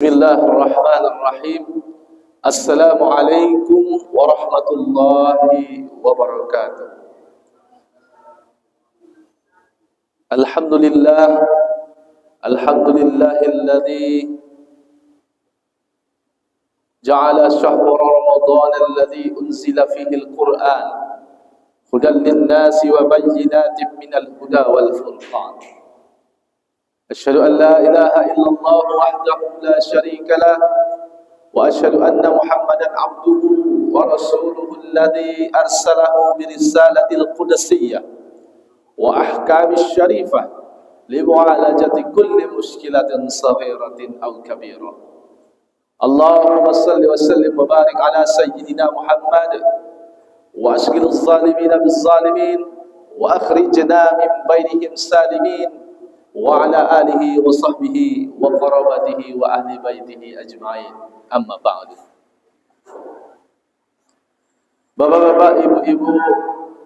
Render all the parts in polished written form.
Bismillahirrahmanirrahim. Assalamualaikum warahmatullahi wabarakatuh. Alhamdulillahilladzi ja'ala syahra Ramadan alladzi unzila fihi al-Qur'an hudan lin-nasi wa bayyinatin minal huda wal furqan. Asyhadu an la ilaha illallah wahdahu la syarika lah wa asyhadu anna Muhammadan abduhu wa rasuluhu alladzi arsalahu bi risalatil qudsiyah wa ahkamis syarifah li mu'alajati kulli mushkilatin saghiratin aw kabirah. Allahumma salli wa sallim wa barik ala sayyidina Muhammad wa ashghil az-zalimina biz-zalimin wa akhrijna min bainihim salimin wa ala alihi wa sahbihi wa qarabatihi wa ahli baitihi ajma'in. Amma ba'du. Bapak-bapak, ibu-ibu,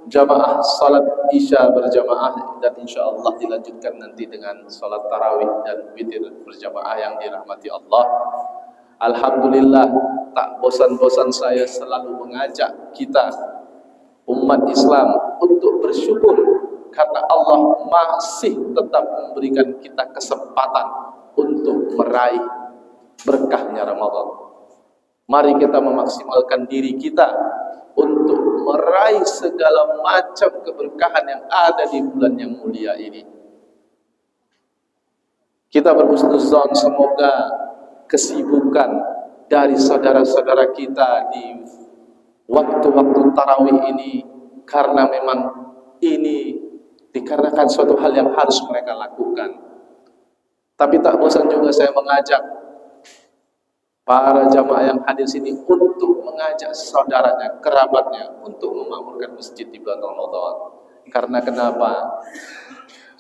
jamaah salat isya berjamaah dan insyaallah dilanjutkan nanti dengan salat tarawih dan witir berjamaah yang dirahmati Allah. Alhamdulillah, tak bosan-bosan saya selalu mengajak kita umat Islam untuk bersyukur karena Allah masih tetap memberikan kita kesempatan untuk meraih berkahnya Ramadan. Mari kita memaksimalkan diri kita untuk meraih segala macam keberkahan yang ada di bulan yang mulia ini. Kita berhusnuzon semoga kesibukan dari saudara-saudara kita di waktu-waktu tarawih ini, karena memang ini dikarenakan suatu hal yang harus mereka lakukan. Tapi tak bosan juga saya mengajak para jamaah yang hadir sini untuk mengajak saudaranya, kerabatnya untuk memakmurkan masjid di bulan Ramadan. Karena kenapa?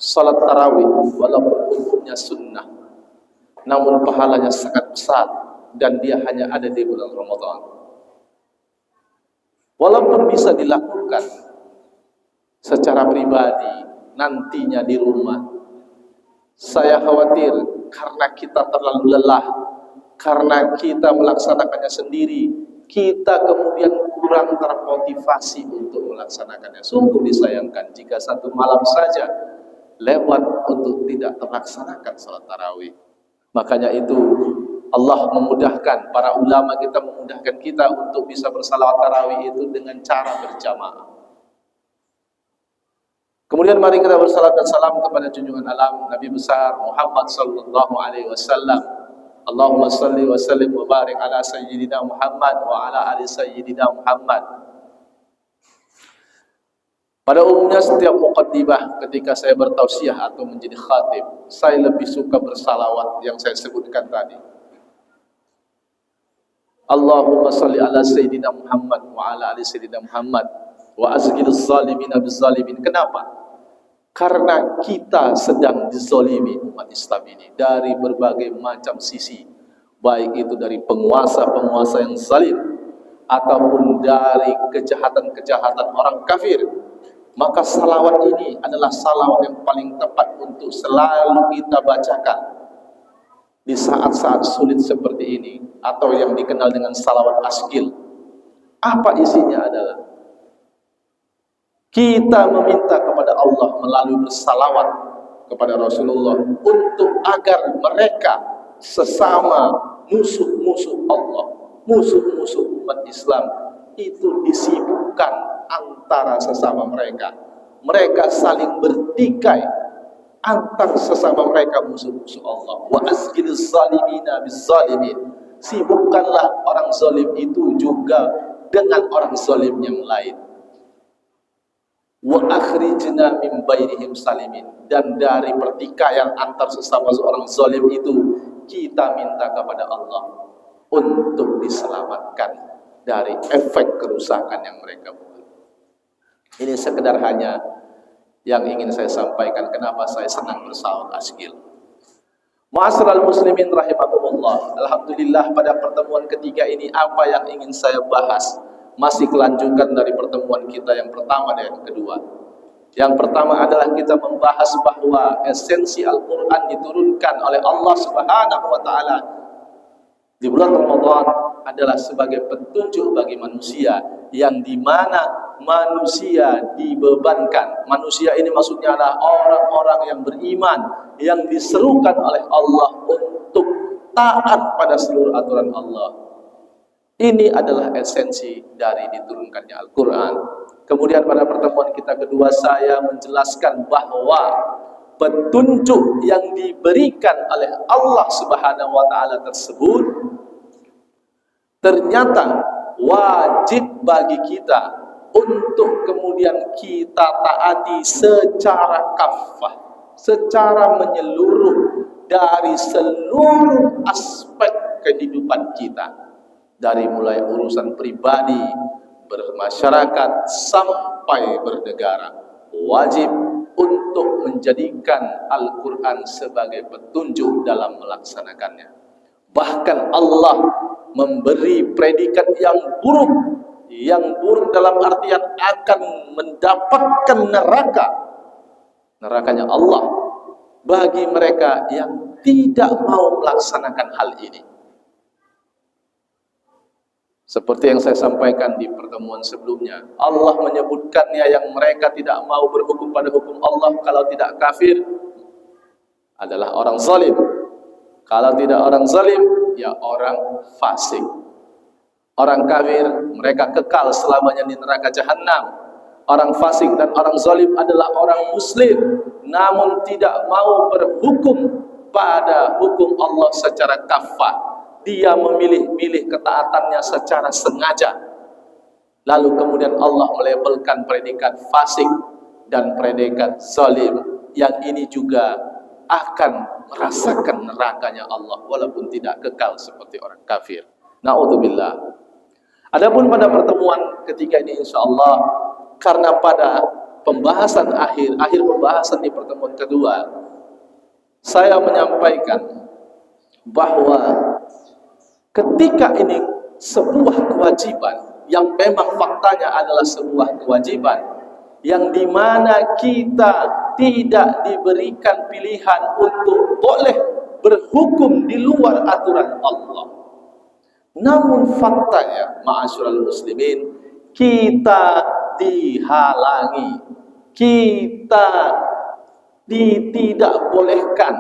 Salat tarawih walaupun hukumnya sunnah, namun pahalanya sangat besar dan dia hanya ada di bulan Ramadan. Walaupun bisa dilakukan secara pribadi nantinya di rumah, saya khawatir karena kita terlalu lelah, karena kita melaksanakannya sendiri, kita kemudian kurang termotivasi untuk melaksanakannya. Sungguh disayangkan jika satu malam saja lewat untuk tidak terlaksanakan salat tarawih. Makanya itu Allah memudahkan, para ulama kita memudahkan kita untuk bisa bersalawat tarawih itu dengan cara berjamaah. Kemudian mari kita bersalat dan salam kepada junjungan alam Nabi besar Muhammad sallallahu alaihi wasallam. Allahumma salli wa sallim wa barik ala sayyidina Muhammad wa ala ali sayyidina Muhammad. Pada umumnya setiap muqaddimah ketika saya bertausiah atau menjadi khatib, saya lebih suka bersalawat yang saya sebutkan tadi. Allahumma salli ala sayyidina Muhammad wa ala ali sayyidina Muhammad wa azghiluz zalimina biz-zalimin. Kenapa? Karena kita sedang dizalimi umat Islam ini dari berbagai macam sisi, baik itu dari penguasa-penguasa yang zalim ataupun dari kejahatan-kejahatan orang kafir. Maka salawat ini adalah salawat yang paling tepat untuk selalu kita bacakan di saat-saat sulit seperti ini, atau yang dikenal dengan salawat asqil. Apa isinya adalah kita meminta kepada Allah melalui bersalawat kepada Rasulullah untuk agar mereka sesama musuh-musuh Allah, musuh-musuh umat Islam itu disibukkan antara sesama mereka. Mereka saling bertikai antar sesama mereka musuh-musuh Allah. Wa azghiluz zalimina biz-zalimin. Sibukkanlah orang zalim itu juga dengan orang zalim yang lain. Wa akhrijna min bainihim salimin. Dan dari pertikaian antar sesama seorang zalim itu, kita minta kepada Allah untuk diselamatkan dari efek kerusakan yang mereka buat. Ini sekedar hanya yang ingin saya sampaikan kenapa saya senang bersalawat asqil. Ma'asyiral muslimin rahimakumullah. Alhamdulillah, pada pertemuan ketiga ini apa yang ingin saya bahas masih kelanjutan dari pertemuan kita yang pertama dan yang kedua. Yang pertama adalah kita membahas bahwa esensi Al-Quran diturunkan oleh Allah Subhanahu wa Ta'ala di bulan Ramadan adalah sebagai petunjuk bagi manusia, yang dimana manusia dibebankan. Manusia ini maksudnya adalah orang-orang yang beriman, yang diserukan oleh Allah untuk taat pada seluruh aturan Allah. Ini adalah esensi dari diturunkannya Al-Quran. Kemudian pada pertemuan kita kedua, saya menjelaskan bahwa petunjuk yang diberikan oleh Allah Subhanahu wa taala tersebut ternyata wajib bagi kita untuk kemudian kita taati secara kafah, secara menyeluruh dari seluruh aspek kehidupan kita, dari mulai urusan pribadi, bermasyarakat, sampai bernegara. Wajib untuk menjadikan Al-Quran sebagai petunjuk dalam melaksanakannya. Bahkan Allah memberi predikat yang buruk dalam artian akan mendapatkan nerakanya Allah bagi mereka yang tidak mau melaksanakan hal ini. Seperti yang saya sampaikan di pertemuan sebelumnya, Allah menyebutkannya yang mereka tidak mau berhukum pada hukum Allah kalau tidak kafir adalah orang zalim. Kalau tidak orang zalim, ya orang fasik. Orang kafir, mereka kekal selamanya di neraka jahanam. Orang fasik dan orang zalim adalah orang muslim, namun tidak mau berhukum pada hukum Allah secara kafah. Dia memilih-milih ketaatannya secara sengaja. Lalu kemudian Allah melabelkan predikat fasik dan predikat zalim, yang ini juga akan merasakan nerakanya Allah walaupun tidak kekal seperti orang kafir. Na'udzubillah. Adapun pada pertemuan ketika ini insyaallah, karena pada pembahasan akhir pembahasan di pertemuan kedua, saya menyampaikan bahwa ketika ini sebuah kewajiban yang memang faktanya adalah sebuah kewajiban, yang dimana kita tidak diberikan pilihan untuk boleh berhukum di luar aturan Allah. Namun faktanya, ma'asyiral muslimin, kita dihalangi, kita tidak bolehkan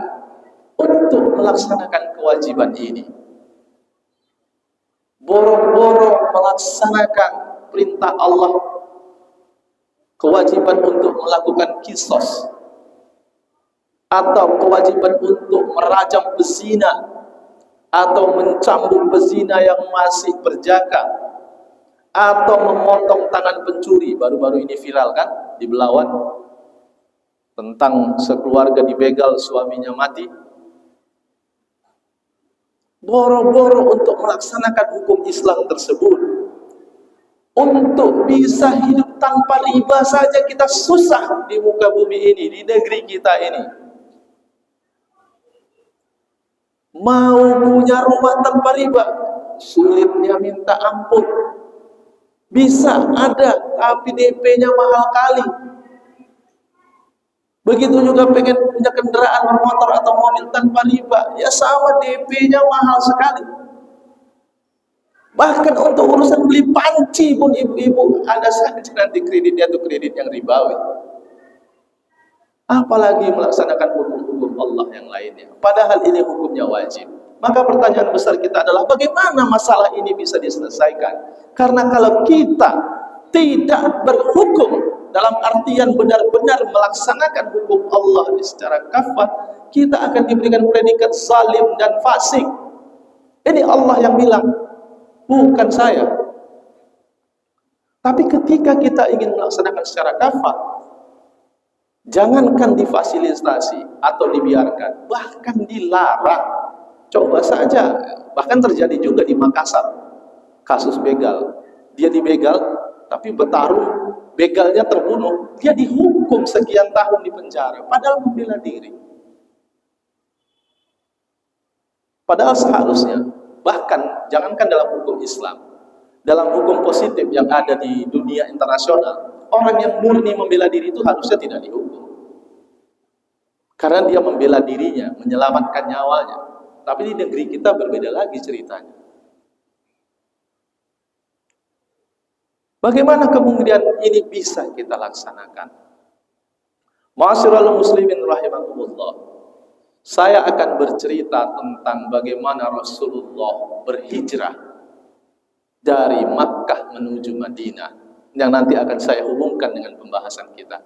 untuk melaksanakan kewajiban ini. Boro-boro melaksanakan perintah Allah, kewajiban untuk melakukan kisos, atau kewajiban untuk merajam pezina, atau mencambuk pezina yang masih berjaga, atau memotong tangan pencuri. Baru-baru ini viral kan di Belawan, tentang sekeluarga dibegal suaminya mati. Boro-boro untuk melaksanakan hukum Islam tersebut, untuk bisa hidup tanpa riba saja kita susah di muka bumi ini, di negeri kita ini. Mau punya rumah tanpa riba, sulitnya minta ampun. Bisa ada, tapi DP-nya mahal kali. Begitu juga pengen punya kendaraan bermotor atau mobil tanpa riba, ya sama, DP-nya mahal sekali. Bahkan untuk urusan beli panci pun ibu-ibu ada saja nanti kreditnya itu kredit yang ribawi. Apalagi melaksanakan hukum-hukum Allah yang lainnya, padahal ini hukumnya wajib. Maka pertanyaan besar kita adalah bagaimana masalah ini bisa diselesaikan? Karena kalau kita tidak berhukum dalam artian benar-benar melaksanakan hukum Allah secara kafah, kita akan diberikan predikat zalim dan fasik. Ini Allah yang bilang, bukan saya. Tapi ketika kita ingin melaksanakan secara kafah, jangankan difasilitasi atau dibiarkan, bahkan dilarang. Coba saja, bahkan terjadi juga di Makassar, kasus begal. Dia dibegal, tapi bertarung, begalnya terbunuh, dia dihukum sekian tahun di penjara, padahal membela diri. Padahal seharusnya, bahkan jangankan dalam hukum Islam, dalam hukum positif yang ada di dunia internasional, orang yang murni membela diri itu harusnya tidak dihukum. Karena dia membela dirinya, menyelamatkan nyawanya. Tapi di negeri kita berbeda lagi ceritanya. Bagaimana kemudian ini bisa kita laksanakan? Ma'asyiral muslimin rahimakumullah. Saya akan bercerita tentang bagaimana Rasulullah berhijrah dari Makkah menuju Madinah, yang nanti akan saya hubungkan dengan pembahasan kita.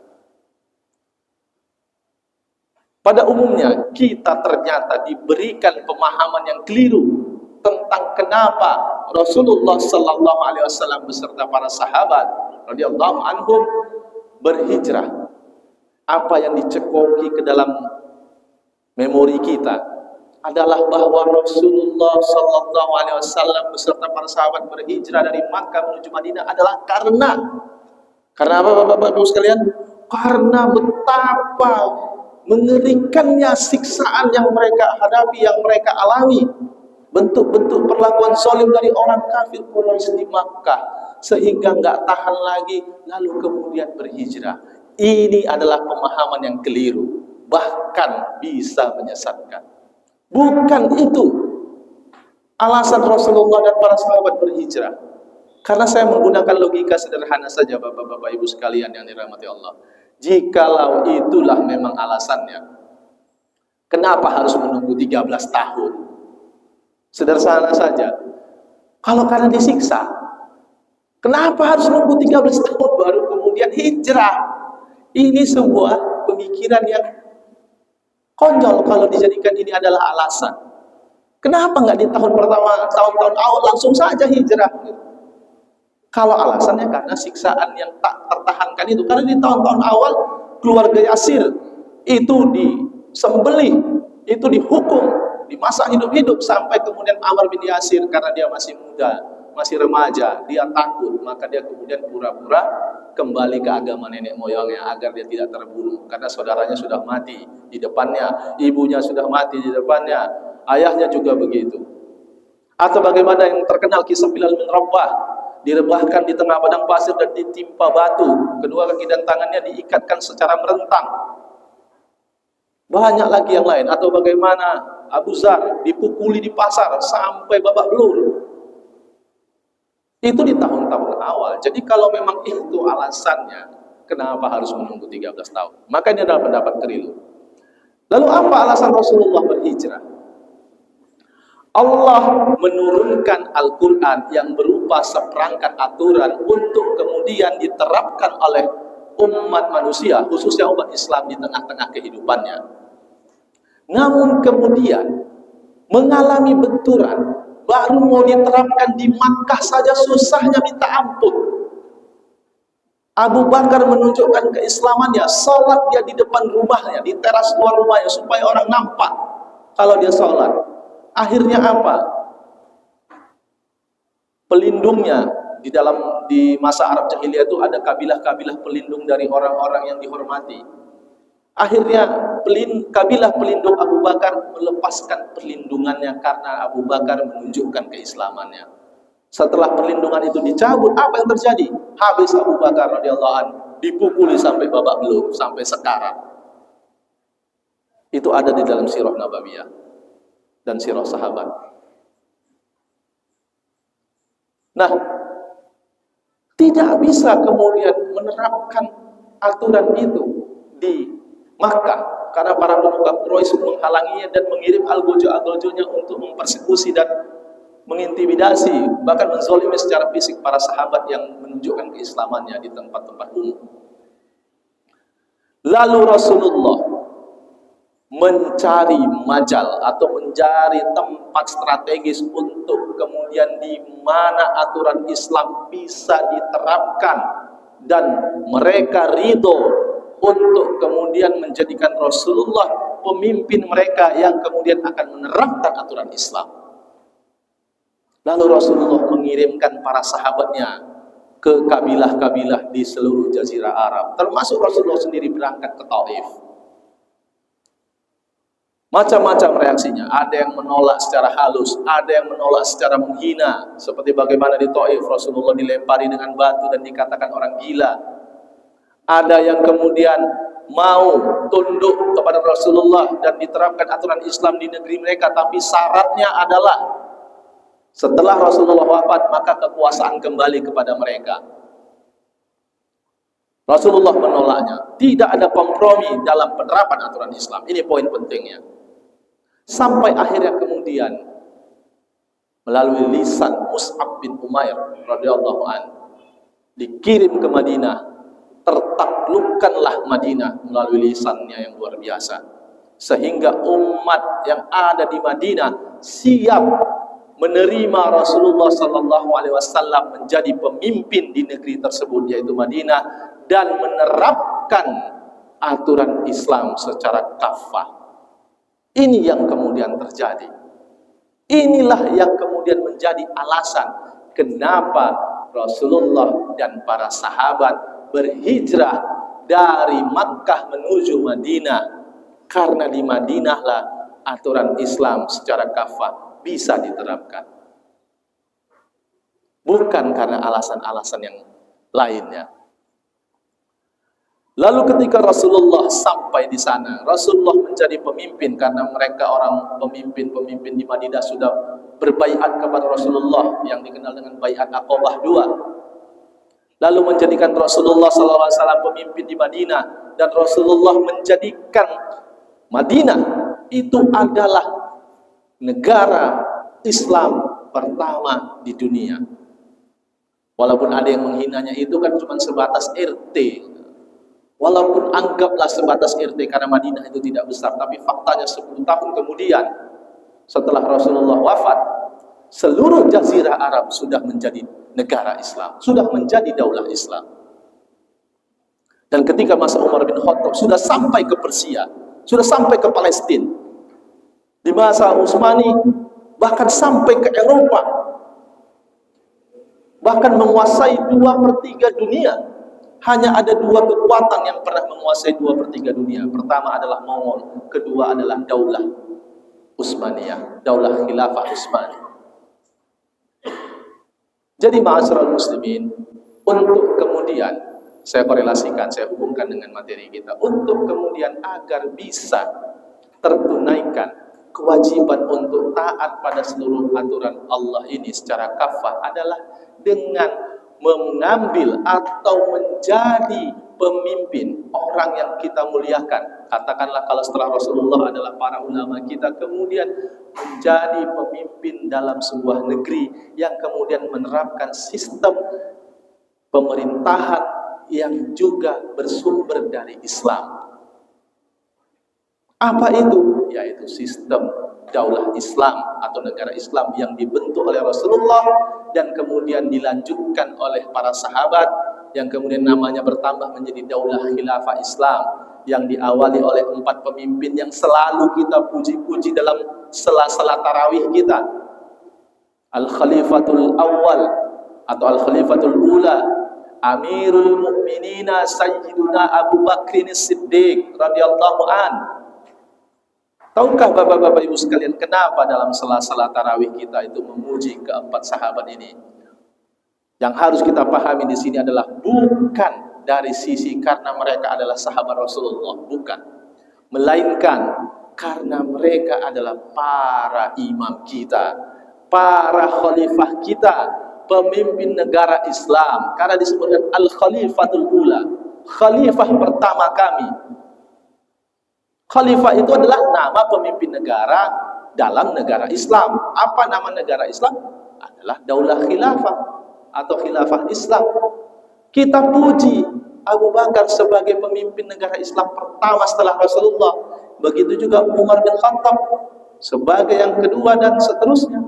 Pada umumnya kita ternyata diberikan pemahaman yang keliru tentang kenapa Rasulullah Sallallahu Alaihi Wasallam beserta para sahabat radhiyallahu anhum berhijrah. Apa yang dicekoki ke dalam memori kita adalah bahwa Rasulullah Sallallahu Alaihi Wasallam beserta para sahabat berhijrah dari Makkah menuju Madinah adalah karena apa, Bapak-Bapak sekalian? Karena betapa mengerikannya siksaan yang mereka hadapi, yang mereka alami, bentuk-bentuk perlakuan zalim dari orang kafir Quraisy di Makkah, sehingga nggak tahan lagi, lalu kemudian berhijrah. Ini adalah pemahaman yang keliru, bahkan bisa menyesatkan. Bukan itu alasan Rasulullah dan para sahabat berhijrah. Karena saya menggunakan logika sederhana saja, Bapak-Bapak Ibu sekalian yang dirahmati Allah. Jikalau itulah memang alasannya, kenapa harus menunggu 13 tahun? Sederhana saja. Kalau karena disiksa, kenapa harus menunggu 13 tahun baru kemudian hijrah? Ini sebuah pemikiran yang konyol kalau dijadikan ini adalah alasan. Kenapa nggak di tahun pertama, tahun-tahun awal langsung saja hijrah? Kalau alasannya karena siksaan yang tak tertahankan itu, karena di tahun-tahun awal keluarga Yasir itu disembelih, itu dihukum, dimasak hidup-hidup, sampai kemudian Ammar bin Yasir karena dia masih muda, masih remaja, dia takut, maka dia kemudian pura-pura kembali ke agama nenek moyangnya agar dia tidak terbunuh, karena saudaranya sudah mati di depannya, ibunya sudah mati di depannya, ayahnya juga begitu. Atau bagaimana yang terkenal kisah Bilal bin Rabah, direbahkan di tengah padang pasir dan ditimpa batu, kedua kaki dan tangannya diikatkan secara merentang. Banyak lagi yang lain. Atau bagaimana Abu Zar dipukuli di pasar sampai babak belur. Itu di tahun-tahun awal. Jadi kalau memang itu alasannya, kenapa harus menunggu 13 tahun? Maka ini adalah pendapat keliru. Lalu apa alasan Rasulullah berhijrah? Allah menurunkan Al-Quran yang berupa seperangkat aturan untuk kemudian diterapkan oleh umat manusia, khususnya umat Islam di tengah-tengah kehidupannya. Namun kemudian mengalami benturan, baru mau diterapkan di Makkah saja susahnya minta ampun. Abu Bakar menunjukkan keislamannya, sholat dia di depan rumahnya, di teras luar rumahnya, supaya orang nampak kalau dia sholat. Akhirnya apa? Pelindungnya di masa Arab Jahiliyah itu ada kabilah-kabilah pelindung dari orang-orang yang dihormati. Akhirnya kabilah pelindung Abu Bakar melepaskan perlindungannya karena Abu Bakar menunjukkan keislamannya. Setelah perlindungan itu dicabut, apa yang terjadi? Habis Abu Bakar radhiyallahu anhu dipukuli sampai babak belur, sampai sekarang. Itu ada di dalam sirah Nabawiyah dan sirah sahabat. Nah, tidak bisa kemudian menerapkan aturan itu di Makkah karena para pemuka Quraisy menghalanginya dan mengirim algojo-algojonya untuk mempersekusi dan mengintimidasi, bahkan menzalimi secara fisik para sahabat yang menunjukkan keislamannya di tempat-tempat umum. Lalu Rasulullah mencari majal atau mencari tempat strategis untuk kemudian di mana aturan Islam bisa diterapkan dan mereka ridho untuk kemudian menjadikan Rasulullah pemimpin mereka yang kemudian akan menerapkan aturan Islam. Lalu Rasulullah mengirimkan para sahabatnya ke kabilah-kabilah di seluruh Jazirah Arab, termasuk Rasulullah sendiri berangkat ke Taif. Macam-macam reaksinya, ada yang menolak secara halus, ada yang menolak secara menghina, seperti bagaimana di Taif Rasulullah dilempari dengan batu dan dikatakan orang gila. Ada yang kemudian mau tunduk kepada Rasulullah dan diterapkan aturan Islam di negeri mereka, tapi syaratnya adalah setelah Rasulullah wafat maka kekuasaan kembali kepada mereka. Rasulullah menolaknya. Tidak ada kompromi dalam penerapan aturan Islam. Ini poin pentingnya. Sampai akhirnya kemudian melalui lisan Mus'ab bin Umair radhiyallahu an dikirim ke Madinah, tertaklukkanlah Madinah melalui lisannya yang luar biasa, sehingga umat yang ada di Madinah siap menerima Rasulullah sallallahu alaihi wasallam menjadi pemimpin di negeri tersebut, yaitu Madinah, dan menerapkan aturan Islam secara kafah. Ini yang kemudian terjadi. Inilah yang kemudian menjadi alasan kenapa Rasulullah dan para sahabat berhijrah dari Makkah menuju Madinah, karena di Madinahlah aturan Islam secara kafah bisa diterapkan, bukan karena alasan-alasan yang lainnya. Lalu ketika Rasulullah sampai di sana, Rasulullah menjadi pemimpin karena mereka orang pemimpin-pemimpin di Madinah sudah berbaiat kepada Rasulullah yang dikenal dengan baiat Aqabah 2. Lalu menjadikan Rasulullah SAW pemimpin di Madinah, dan Rasulullah menjadikan Madinah itu adalah negara Islam pertama di dunia. Walaupun ada yang menghinanya itu kan cuma sebatas RT. Walaupun anggaplah sebatas RT karena Madinah itu tidak besar, tapi faktanya 10 tahun kemudian setelah Rasulullah wafat, seluruh jazirah Arab sudah menjadi negara Islam, sudah menjadi daulah Islam. Dan ketika masa Umar bin Khattab sudah sampai ke Persia, sudah sampai ke Palestina. Di masa Utsmani bahkan sampai ke Eropa, bahkan menguasai 2/3 dunia. Hanya ada 2 kekuatan yang pernah menguasai 2/3 dunia. Pertama adalah Mongol, kedua adalah Daulah Utsmaniyah, Daulah Khilafah Utsmani. Jadi ma'asyiral muslimin, untuk kemudian saya korelasikan, saya hubungkan dengan materi kita, untuk kemudian agar bisa tertunaikan kewajiban untuk taat pada seluruh aturan Allah ini secara kafah adalah dengan mengambil atau menjadi pemimpin orang yang kita muliakan. Katakanlah kalau setelah Rasulullah adalah para ulama kita, kemudian menjadi pemimpin dalam sebuah negeri yang kemudian menerapkan sistem pemerintahan yang juga bersumber dari Islam. Apa itu? Yaitu sistem daulah Islam atau negara Islam yang dibentuk oleh Rasulullah dan kemudian dilanjutkan oleh para sahabat, yang kemudian namanya bertambah menjadi daulah khilafah Islam, yang diawali oleh 4 pemimpin yang selalu kita puji-puji dalam sela-sela tarawih kita. Al-Khalifatul Awwal atau Al-Khalifatul Ula, Amirul Mukminina Sayyiduna Abu Bakrin Siddiq radhiyallahu an. Tahukah bapak-bapak ibu sekalian, kenapa dalam sela-sela tarawih kita itu memuji keempat sahabat ini? Yang harus kita pahami di sini adalah bukan dari sisi karena mereka adalah sahabat Rasulullah, bukan. Melainkan karena mereka adalah para imam kita, para khalifah kita, pemimpin negara Islam. Karena disebutkan Al-Khalifatul Ula, khalifah pertama kami. Khalifah itu adalah nama pemimpin negara dalam negara Islam. Apa nama negara Islam? Adalah Daulah Khilafah atau Khilafah Islam. Kita puji Abu Bakar sebagai pemimpin negara Islam pertama setelah Rasulullah. Begitu juga Umar bin Khattab sebagai yang kedua, dan seterusnya.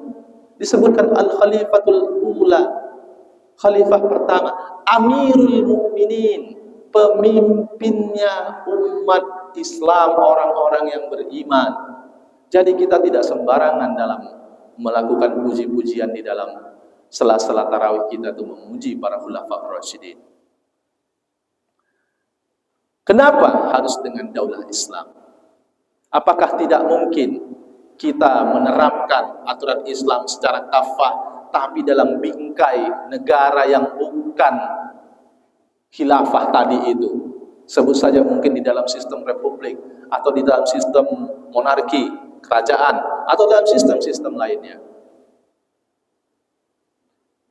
Disebutkan Al-Khalifatul Ula, khalifah pertama, Amirul Mukminin, pemimpinnya umat Islam, orang-orang yang beriman. Jadi kita tidak sembarangan dalam melakukan puji-pujian di dalam sela-sela tarawih kita itu memuji para khulafaur rasyidin. Kenapa harus dengan daulah Islam? Apakah tidak mungkin kita menerapkan aturan Islam secara kafah tapi dalam bingkai negara yang bukan khilafah tadi itu? Sebut saja mungkin di dalam sistem republik, atau di dalam sistem monarki, kerajaan, atau dalam sistem-sistem lainnya.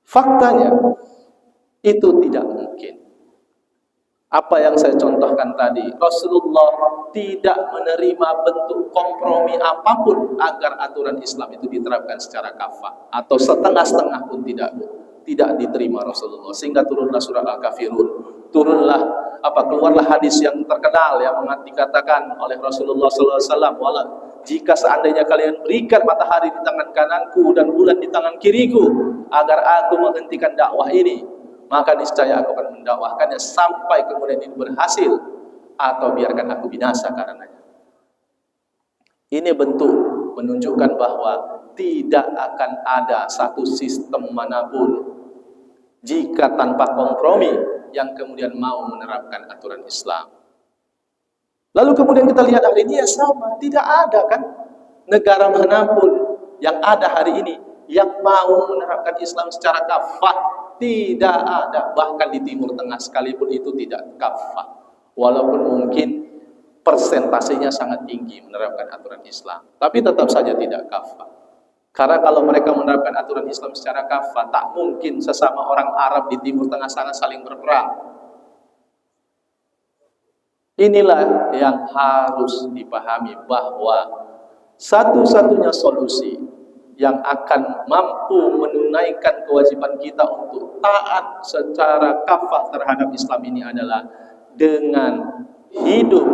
Faktanya, itu tidak mungkin. Apa yang saya contohkan tadi, Rasulullah tidak menerima bentuk kompromi apapun agar aturan Islam itu diterapkan secara kafah, atau setengah-setengah pun tidak diterima Rasulullah. Sehingga turunlah surah Al-Kafirun, keluarlah hadis yang terkenal yang dikatakan oleh Rasulullah SAW, jika seandainya kalian berikan matahari di tangan kananku dan bulan di tangan kiriku agar aku menghentikan dakwah ini, maka niscaya aku akan mendakwahkannya sampai kemudian ini berhasil, atau biarkan aku binasa karenanya. Ini bentuk menunjukkan bahwa tidak akan ada satu sistem manapun jika tanpa kompromi yang kemudian mau menerapkan aturan Islam. Lalu kemudian kita lihat hari ini ya sama, tidak ada kan negara manapun yang ada hari ini yang mau menerapkan Islam secara kafah. Tidak ada, bahkan di Timur Tengah sekalipun itu tidak kafah, walaupun mungkin persentasenya sangat tinggi menerapkan aturan Islam, tapi tetap saja tidak kafah. Karena kalau mereka menerapkan aturan Islam secara kafah, tak mungkin sesama orang Arab di Timur Tengah sana saling berperang. Inilah yang harus dipahami, bahwa satu-satunya solusi yang akan mampu menunaikan kewajiban kita untuk taat secara kafah terhadap Islam ini adalah dengan hidup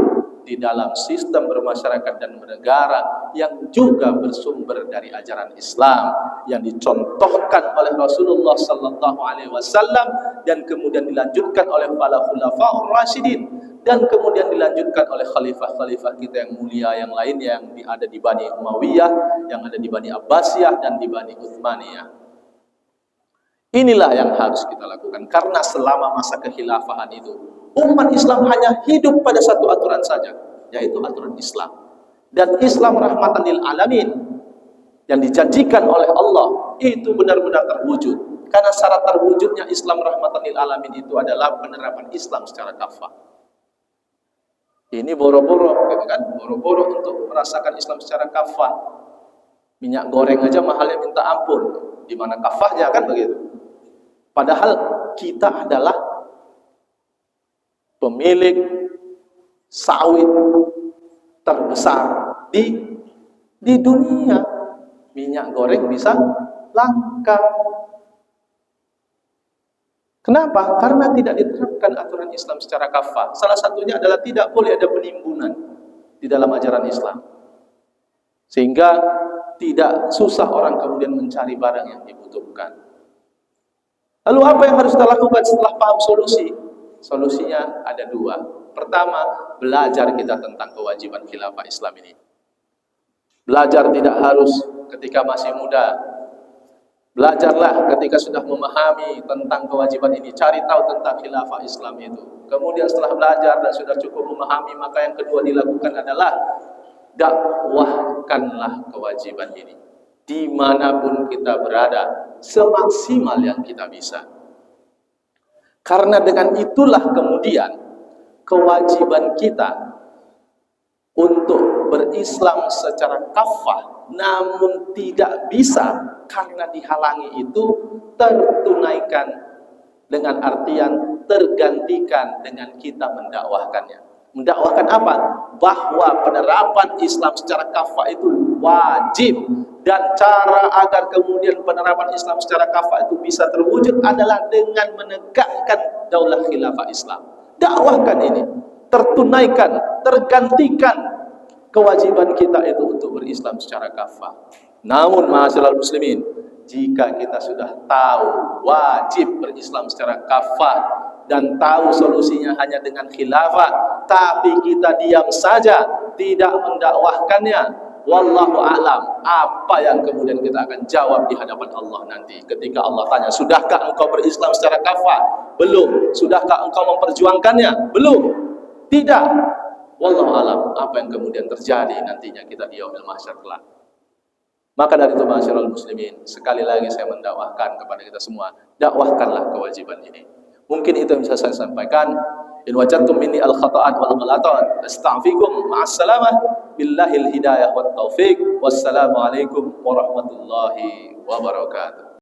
di dalam sistem bermasyarakat dan bernegara yang juga bersumber dari ajaran Islam yang dicontohkan oleh Rasulullah sallallahu alaihi wasallam dan kemudian dilanjutkan oleh para khulafaur rasyidin dan kemudian dilanjutkan oleh khalifah-khalifah kita yang mulia yang lainnya yang ada di Bani Umayyah, yang ada di Bani Abbasiyah dan di Bani Utsmaniyah. Inilah yang harus kita lakukan, karena selama masa kekhilafahan itu umat Islam hanya hidup pada satu aturan saja, yaitu aturan Islam. Dan Islam rahmatan lil alamin yang dijanjikan oleh Allah itu benar-benar terwujud. Karena syarat terwujudnya Islam rahmatan lil alamin itu adalah penerapan Islam secara kafah. Ini boro-boro, gitu kan? Boro-boro untuk merasakan Islam secara kafah. Minyak goreng aja mahalnya minta ampun. Di mana kafahnya, kan begitu? Padahal kita adalah pemilik sawit terbesar di dunia. Minyak goreng bisa langka. Kenapa? Karena tidak diterapkan aturan Islam secara kafah. Salah satunya adalah tidak boleh ada penimbunan di dalam ajaran Islam. Sehingga tidak susah orang kemudian mencari barang yang dibutuhkan. Lalu apa yang harus kita lakukan setelah paham solusi? Solusinya ada dua. Pertama, belajar kita tentang kewajiban khilafah Islam ini. Belajar tidak harus ketika masih muda. Belajarlah ketika sudah memahami tentang kewajiban ini. Cari tahu tentang khilafah Islam itu. Kemudian setelah belajar dan sudah cukup memahami, maka yang kedua dilakukan adalah dakwahkanlah kewajiban ini dimanapun kita berada, semaksimal yang kita bisa. Karena dengan itulah kemudian kewajiban kita untuk berislam secara kafah, namun tidak bisa karena dihalangi itu, tertunaikan dengan artian tergantikan dengan kita mendakwahkannya. Mendakwahkan apa? Bahwa penerapan Islam secara kafah itu wajib, dan cara agar kemudian penerapan Islam secara kafah itu bisa terwujud adalah dengan menegakkan daulah khilafah Islam. Dakwahkan ini, tertunaikan, tergantikan kewajiban kita itu untuk berislam secara kafah. Namun ma'asyiral muslimin, jika kita sudah tahu wajib berislam secara kafah dan tahu solusinya hanya dengan khilafah, tapi kita diam saja, tidak mendakwahkannya, wallahu a'lam, apa yang kemudian kita akan jawab di hadapan Allah nanti ketika Allah tanya, sudahkah engkau berislam secara kafah? Belum. Sudahkah engkau memperjuangkannya? Belum. Tidak. Wallahu a'lam apa yang kemudian terjadi nantinya kita di yaumil mahsyar kelak. Maka dari itu ma'asyiral muslimin, sekali lagi saya mendakwahkan kepada kita semua, dakwahkanlah kewajiban ini. Mungkin itu yang bisa saya sampaikan. In wajadtum minni al-khata'at wal ghalatan astaghfirukum. Ma'assalamah. Billahil hidayah wat taufiq. Wassalamu alaikum warahmatullahi wabarakatuh.